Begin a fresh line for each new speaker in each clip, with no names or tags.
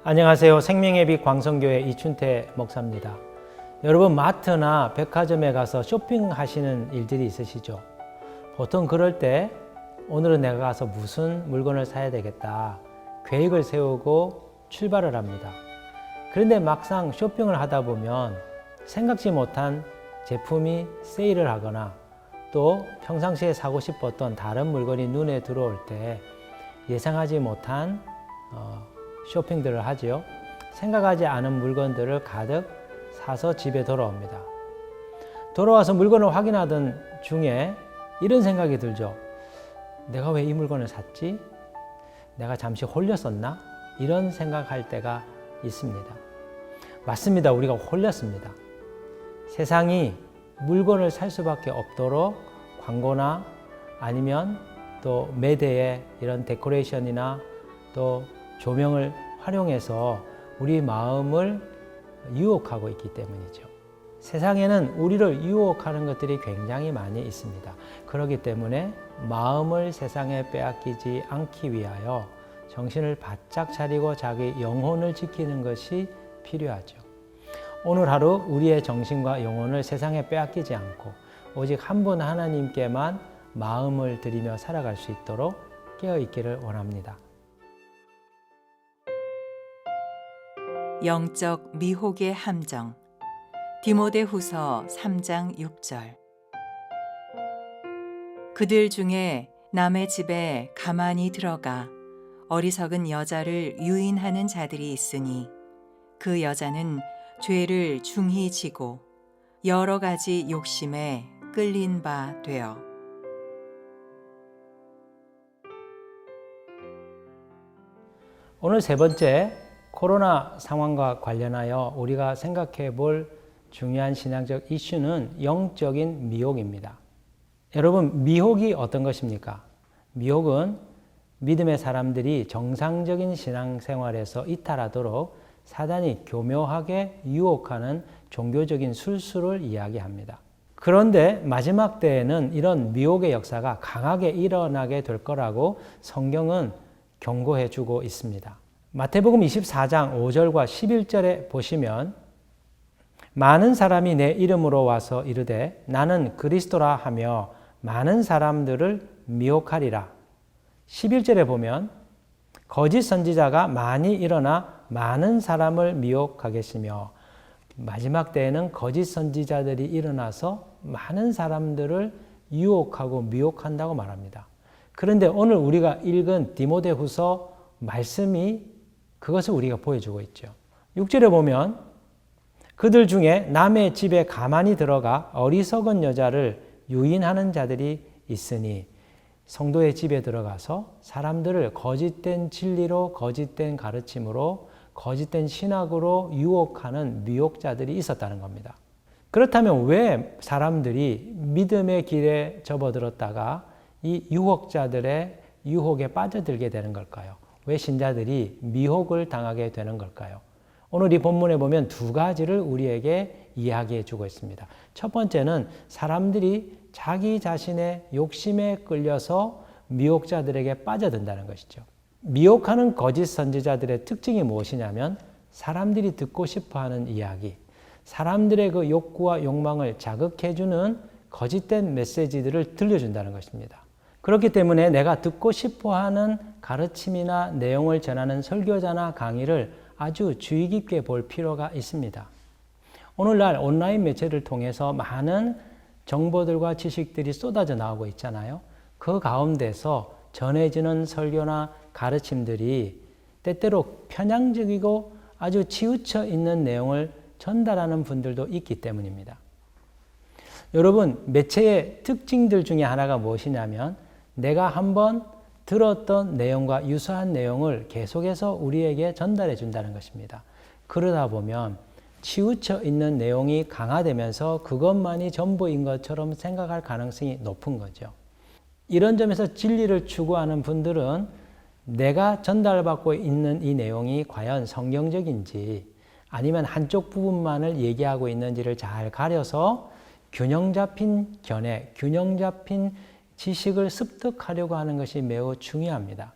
안녕하세요. 생명의 빛 광성교회 이춘태 목사입니다. 여러분, 마트나 백화점에 가서 쇼핑하시는 일들이 있으시죠? 보통 그럴 때 오늘은 내가 가서 무슨 물건을 사야 되겠다 계획을 세우고 출발을 합니다. 그런데 막상 쇼핑을 하다 보면 생각지 못한 제품이 세일을 하거나 또 평상시에 사고 싶었던 다른 물건이 눈에 들어올 때 예상하지 못한 쇼핑들을 하죠. 생각하지 않은 물건들을 가득 사서 집에 돌아옵니다. 돌아와서 물건을 확인하던 중에 이런 생각이 들죠. 내가 왜 이 물건을 샀지? 내가 잠시 홀렸었나? 이런 생각할 때가 있습니다. 맞습니다. 우리가 홀렸습니다. 세상이 물건을 살 수밖에 없도록 광고나 아니면 또 매대의 이런 데코레이션이나 또 조명을 활용해서 우리 마음을 유혹하고 있기 때문이죠. 세상에는 우리를 유혹하는 것들이 굉장히 많이 있습니다. 그렇기 때문에 마음을 세상에 빼앗기지 않기 위하여 정신을 바짝 차리고 자기 영혼을 지키는 것이 필요하죠. 오늘 하루 우리의 정신과 영혼을 세상에 빼앗기지 않고 오직 한 분 하나님께만 마음을 들이며 살아갈 수 있도록 깨어있기를 원합니다.
영적 미혹의 함정. 디모데후서 3장 6절. 그들 중에 남의 집에 가만히 들어가 어리석은 여자를 유인하는 자들이 있으니 그 여자는 죄를 중히 지고 여러 가지 욕심에 끌린 바 되어.
오늘 세 번째, 코로나 상황과 관련하여 우리가 생각해 볼 중요한 신앙적 이슈는 영적인 미혹입니다. 여러분, 미혹이 어떤 것입니까? 미혹은 믿음의 사람들이 정상적인 신앙생활에서 이탈하도록 사단이 교묘하게 유혹하는 종교적인 술수를 이야기합니다. 그런데 마지막 때에는 이런 미혹의 역사가 강하게 일어나게 될 거라고 성경은 경고해 주고 있습니다. 마태복음 24장 5절과 11절에 보시면 많은 사람이 내 이름으로 와서 이르되 나는 그리스도라 하며 많은 사람들을 미혹하리라. 11절에 보면 거짓 선지자가 많이 일어나 많은 사람을 미혹하겠으며 마지막 때에는 거짓 선지자들이 일어나서 많은 사람들을 유혹하고 미혹한다고 말합니다. 그런데 오늘 우리가 읽은 디모데후서 말씀이 그것을 우리가 보여주고 있죠. 6절에 보면 그들 중에 남의 집에 가만히 들어가 어리석은 여자를 유인하는 자들이 있으니 성도의 집에 들어가서 사람들을 거짓된 진리로 거짓된 가르침으로 거짓된 신학으로 유혹하는 미혹자들이 있었다는 겁니다. 그렇다면 왜 사람들이 믿음의 길에 접어들었다가 이 유혹자들의 유혹에 빠져들게 되는 걸까요? 왜 신자들이 미혹을 당하게 되는 걸까요? 오늘 이 본문에 보면 두 가지를 우리에게 이야기해 주고 있습니다. 첫 번째는 사람들이 자기 자신의 욕심에 끌려서 미혹자들에게 빠져든다는 것이죠. 미혹하는 거짓 선지자들의 특징이 무엇이냐면 사람들이 듣고 싶어하는 이야기, 사람들의 그 욕구와 욕망을 자극해주는 거짓된 메시지들을 들려준다는 것입니다. 그렇기 때문에 내가 듣고 싶어하는 가르침이나 내용을 전하는 설교자나 강의를 아주 주의 깊게 볼 필요가 있습니다. 오늘날 온라인 매체를 통해서 많은 정보들과 지식들이 쏟아져 나오고 있잖아요. 그 가운데서 전해지는 설교나 가르침들이 때때로 편향적이고 아주 치우쳐 있는 내용을 전달하는 분들도 있기 때문입니다. 여러분, 매체의 특징들 중에 하나가 무엇이냐면 내가 한번 들었던 내용과 유사한 내용을 계속해서 우리에게 전달해 준다는 것입니다. 그러다 보면 치우쳐 있는 내용이 강화되면서 그것만이 전부인 것처럼 생각할 가능성이 높은 거죠. 이런 점에서 진리를 추구하는 분들은 내가 전달받고 있는 이 내용이 과연 성경적인지 아니면 한쪽 부분만을 얘기하고 있는지를 잘 가려서 균형 잡힌 견해, 균형 잡힌 지식을 습득하려고 하는 것이 매우 중요합니다.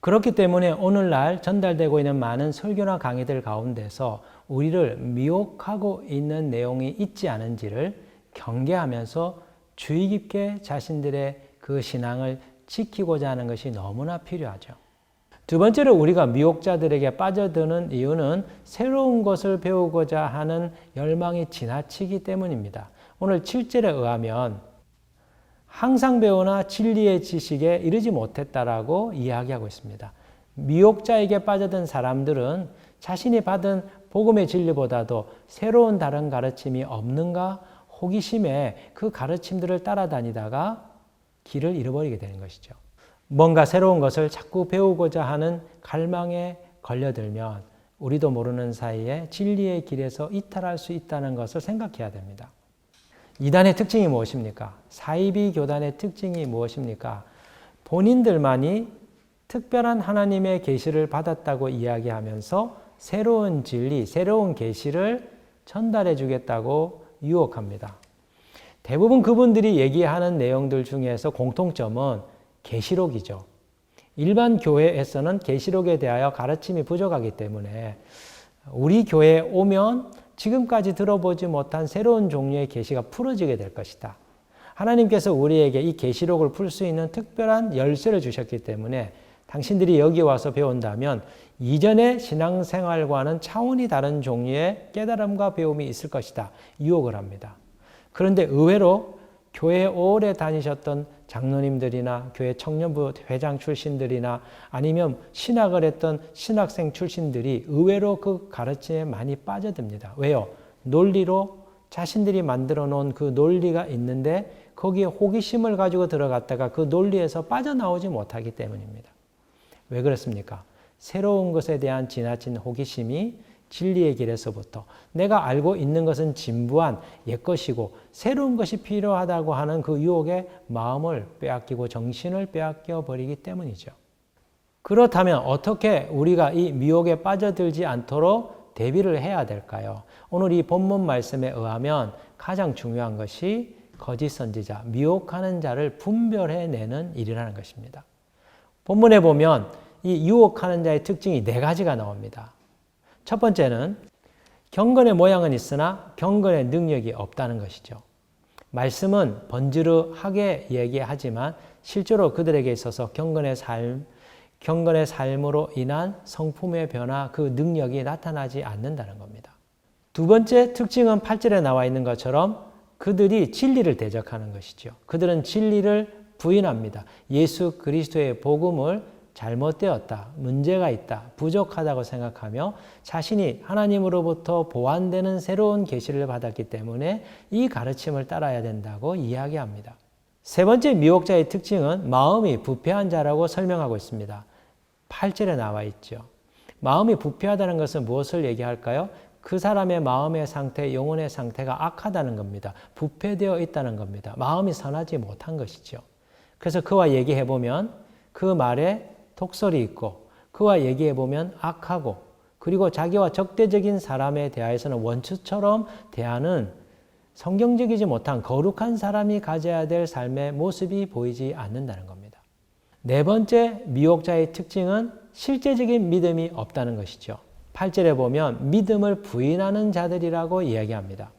그렇기 때문에 오늘날 전달되고 있는 많은 설교나 강의들 가운데서 우리를 미혹하고 있는 내용이 있지 않은지를 경계하면서 주의 깊게 자신들의 그 신앙을 지키고자 하는 것이 너무나 필요하죠. 두 번째로 우리가 미혹자들에게 빠져드는 이유는 새로운 것을 배우고자 하는 열망이 지나치기 때문입니다. 오늘 7절에 의하면 항상 배우나 진리의 지식에 이르지 못했다라고 이야기하고 있습니다. 미혹자에게 빠져든 사람들은 자신이 받은 복음의 진리보다도 새로운 다른 가르침이 없는가 호기심에 그 가르침들을 따라다니다가 길을 잃어버리게 되는 것이죠. 뭔가 새로운 것을 자꾸 배우고자 하는 갈망에 걸려들면 우리도 모르는 사이에 진리의 길에서 이탈할 수 있다는 것을 생각해야 됩니다. 이단의 특징이 무엇입니까? 사이비 교단의 특징이 무엇입니까? 본인들만이 특별한 하나님의 계시를 받았다고 이야기하면서 새로운 진리, 새로운 계시를 전달해 주겠다고 유혹합니다. 대부분 그분들이 얘기하는 내용들 중에서 공통점은 계시록이죠. 일반 교회에서는 계시록에 대하여 가르침이 부족하기 때문에 우리 교회에 오면 지금까지 들어보지 못한 새로운 종류의 계시가 풀어지게 될 것이다. 하나님께서 우리에게 이 계시록을 풀 수 있는 특별한 열쇠를 주셨기 때문에 당신들이 여기 와서 배운다면 이전의 신앙생활과는 차원이 다른 종류의 깨달음과 배움이 있을 것이다. 유혹을 합니다. 그런데 의외로 교회에 오래 다니셨던 장로님들이나 교회 청년부 회장 출신들이나 아니면 신학을 했던 신학생 출신들이 의외로 그 가르침에 많이 빠져듭니다. 왜요? 논리로 자신들이 만들어 놓은 그 논리가 있는데 거기에 호기심을 가지고 들어갔다가 그 논리에서 빠져나오지 못하기 때문입니다. 왜 그렇습니까? 새로운 것에 대한 지나친 호기심이 진리의 길에서부터 내가 알고 있는 것은 진부한 옛것이고 새로운 것이 필요하다고 하는 그 유혹에 마음을 빼앗기고 정신을 빼앗겨 버리기 때문이죠. 그렇다면 어떻게 우리가 이 미혹에 빠져들지 않도록 대비를 해야 될까요? 오늘 이 본문 말씀에 의하면 가장 중요한 것이 거짓 선지자, 미혹하는 자를 분별해내는 일이라는 것입니다. 본문에 보면 이 유혹하는 자의 특징이 4가지가 나옵니다. 첫 번째는 경건의 모양은 있으나 경건의 능력이 없다는 것이죠. 말씀은 번지르하게 얘기하지만 실제로 그들에게 있어서 경건의 삶으로 인한 성품의 변화, 그 능력이 나타나지 않는다는 겁니다. 두 번째 특징은 8절에 나와 있는 것처럼 그들이 진리를 대적하는 것이죠. 그들은 진리를 부인합니다. 예수 그리스도의 복음을 잘못되었다, 문제가 있다, 부족하다고 생각하며 자신이 하나님으로부터 보완되는 새로운 계시를 받았기 때문에 이 가르침을 따라야 된다고 이야기합니다. 세 번째 미혹자의 특징은 마음이 부패한 자라고 설명하고 있습니다. 8절에 나와 있죠. 마음이 부패하다는 것은 무엇을 얘기할까요? 그 사람의 마음의 상태, 영혼의 상태가 악하다는 겁니다. 부패되어 있다는 겁니다. 마음이 선하지 못한 것이죠. 그래서 그와 얘기해보면 그 말에 독설이 있고 그와 얘기해보면 악하고 그리고 자기와 적대적인 사람에 대하여서는 원수처럼 대하는 성경적이지 못한 거룩한 사람이 가져야 될 삶의 모습이 보이지 않는다는 겁니다. 네 번째 미혹자의 특징은 실제적인 믿음이 없다는 것이죠. 8절에 보면 믿음을 부인하는 자들이라고 이야기합니다.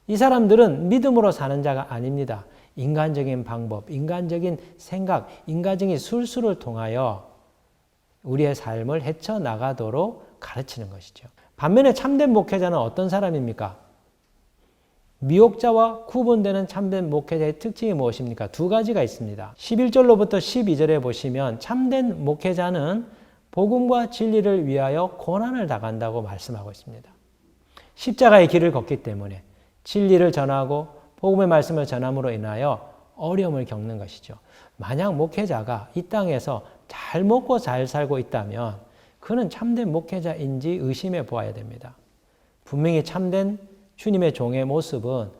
이 사람들은 믿음으로 사는 자가 아닙니다. 인간적인 방법, 인간적인 생각, 인간적인 술수를 통하여 우리의 삶을 헤쳐나가도록 가르치는 것이죠. 반면에 참된 목회자는 어떤 사람입니까? 미혹자와 구분되는 참된 목회자의 특징이 무엇입니까? 2가지가 있습니다. 11절로부터 12절에 보시면 참된 목회자는 복음과 진리를 위하여 고난을 당한다고 말씀하고 있습니다. 십자가의 길을 걷기 때문에 진리를 전하고 복음의 말씀을 전함으로 인하여 어려움을 겪는 것이죠. 만약 목회자가 이 땅에서 잘 먹고 잘 살고 있다면 그는 참된 목회자인지 의심해 보아야 됩니다. 분명히 참된 주님의 종의 모습은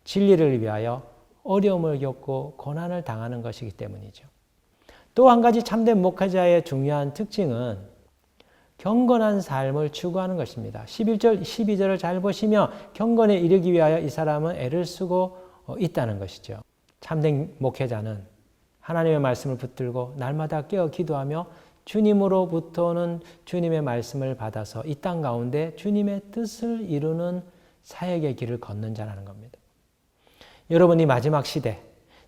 진리를 위하여 어려움을 겪고 고난을 당하는 것이기 때문이죠. 또 한 가지 참된 목회자의 중요한 특징은 경건한 삶을 추구하는 것입니다. 11절, 12절을 잘 보시면 경건에 이르기 위하여 이 사람은 애를 쓰고 있다는 것이죠. 참된 목회자는 하나님의 말씀을 붙들고 날마다 깨어 기도하며 주님으로부터는 주님의 말씀을 받아서 이 땅 가운데 주님의 뜻을 이루는 사역의 길을 걷는 자라는 겁니다. 여러분, 이 마지막 시대,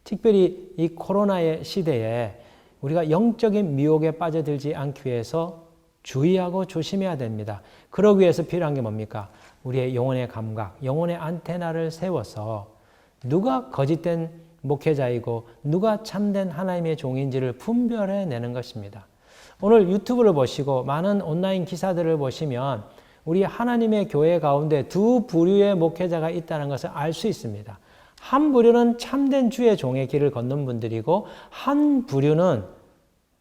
특별히 이 코로나의 시대에 우리가 영적인 미혹에 빠져들지 않기 위해서 주의하고 조심해야 됩니다. 그러기 위해서 필요한 게 뭡니까? 우리의 영혼의 감각, 영혼의 안테나를 세워서 누가 거짓된 목회자이고 누가 참된 하나님의 종인지를 분별해내는 것입니다. 오늘 유튜브를 보시고 많은 온라인 기사들을 보시면 우리 하나님의 교회 가운데 두 부류의 목회자가 있다는 것을 알 수 있습니다. 한 부류는 참된 주의 종의 길을 걷는 분들이고 한 부류는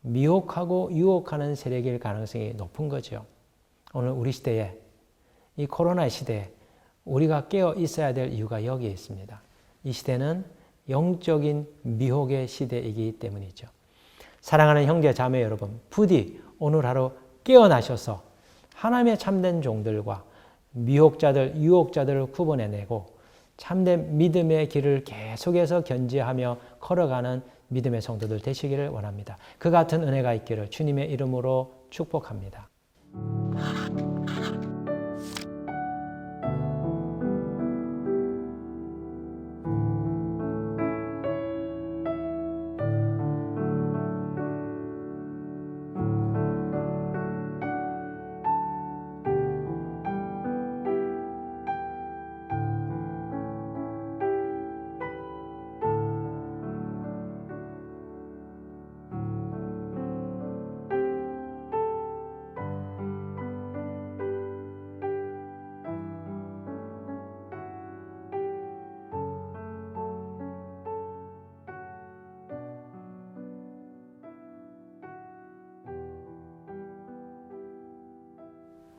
미혹하고 유혹하는 세력일 가능성이 높은 거죠. 오늘 우리 시대에, 이 코로나 시대에 우리가 깨어 있어야 될 이유가 여기에 있습니다. 이 시대는 영적인 미혹의 시대이기 때문이죠. 사랑하는 형제 자매 여러분, 부디 오늘 하루 깨어나셔서 하나님의 참된 종들과 미혹자들, 유혹자들을 구분해내고 참된 믿음의 길을 계속해서 견지하며 걸어가는 믿음의 성도들 되시기를 원합니다. 그 같은 은혜가 있기를 주님의 이름으로 축복합니다.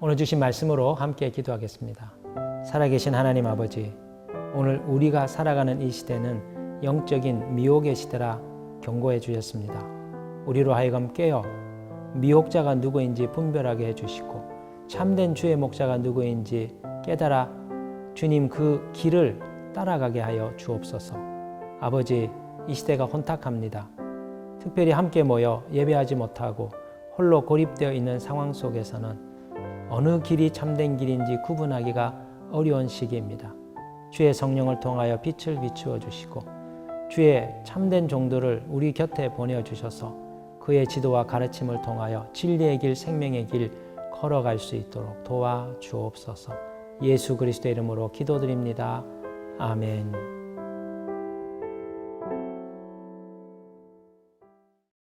오늘 주신 말씀으로 함께 기도하겠습니다. 살아계신 하나님 아버지, 오늘 우리가 살아가는 이 시대는 영적인 미혹의 시대라 경고해 주셨습니다. 우리로 하여금 깨어 미혹자가 누구인지 분별하게 해주시고 참된 주의 목자가 누구인지 깨달아 주님 그 길을 따라가게 하여 주옵소서. 아버지, 이 시대가 혼탁합니다. 특별히 함께 모여 예배하지 못하고 홀로 고립되어 있는 상황 속에서는 어느 길이 참된 길인지 구분하기가 어려운 시기입니다. 주의 성령을 통하여 빛을 비추어 주시고 주의 참된 종들을 우리 곁에 보내주셔서 그의 지도와 가르침을 통하여 진리의 길, 생명의 길 걸어갈 수 있도록 도와주옵소서. 예수 그리스도의 이름으로 기도드립니다. 아멘.